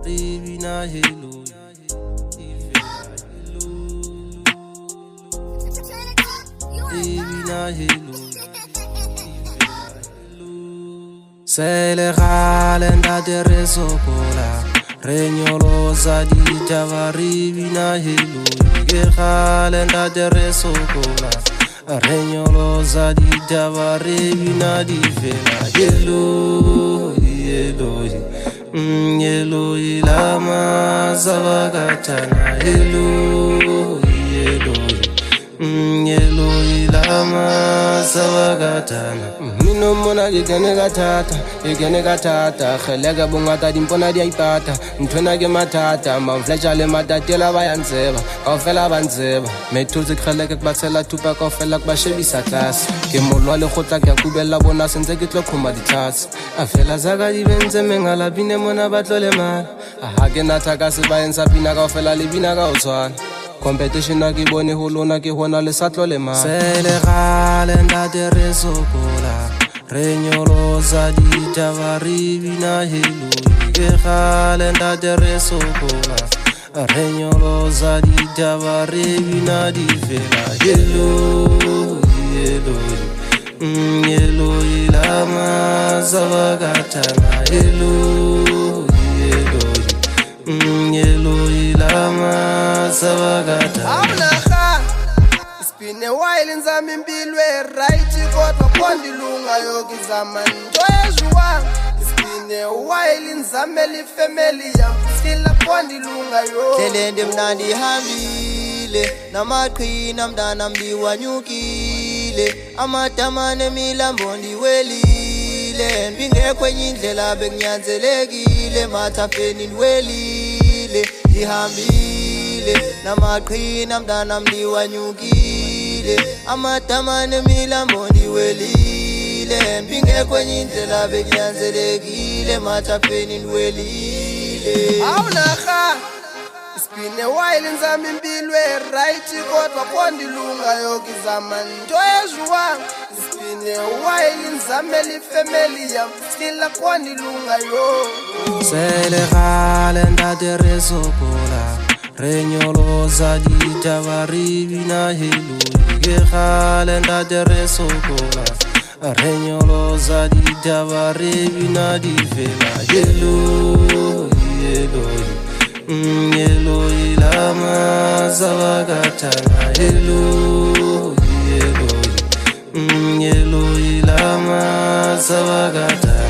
Rivina hello. Sele galenda de resocola, reñolosa di tavarivina helu. Ge galenda de resocola, reñolosa di tavarivina di vela. Yelo, yelo, yelo ilama zavagatana. Yelo, yelo. Yelo ilama sawagatana. Mino mona gene gatata khelega bongata dimpona di aipata ntwena ke matata maflecha le matatela ba yantseba kaofela ba ntseba methuzi khelega ke batsela tupa kaofela ke ba shebisa class ke molwa le khotla ke kubela bona sentse ke tlo khoma ditlhasi afela zaka di bentse mengala bine mona batlole mala ha ke natha ka se ba entsa pina kaofela le bina ka otswana competition na ke bone ho lona ke hona le satlo le ma sele galenda de resocola reñolosa di tavarivina helu ke galenda de resocola reñolosa di tavarivina di vela yelo yelo yelo ilama zavagatana yelo yelo yelo ilama savagata awulaha isipine while inzama impilo right kodwa kondilunga yokizama nto ezwa isipine while inzama le family yam sila kondilunga yo Telende mnandi hambile namaqhina mntana mdiwanyukile amatamane milambo ndiwelile bingekho enye indlela bekunyanzelekile mathafeni ndiwelile ndihambile namaqhina mntana mdiwanyukile amatamane milambo ndiwelile bingekho enye indlela bekunyanzelekile mathafeni ndiwelile awulaha isipine while inzama impilo right kodwa kondilunga yokizama nto ezwa isipine while inzama le family yam sila kondilunga yo sele galenda de resocola reñolosa di tavarivina helu ge galenda de resocola reñolosa di tavarivina di vela yelo yelo yelo ilama zavagatana yelo yelo yelo ilama zavagatana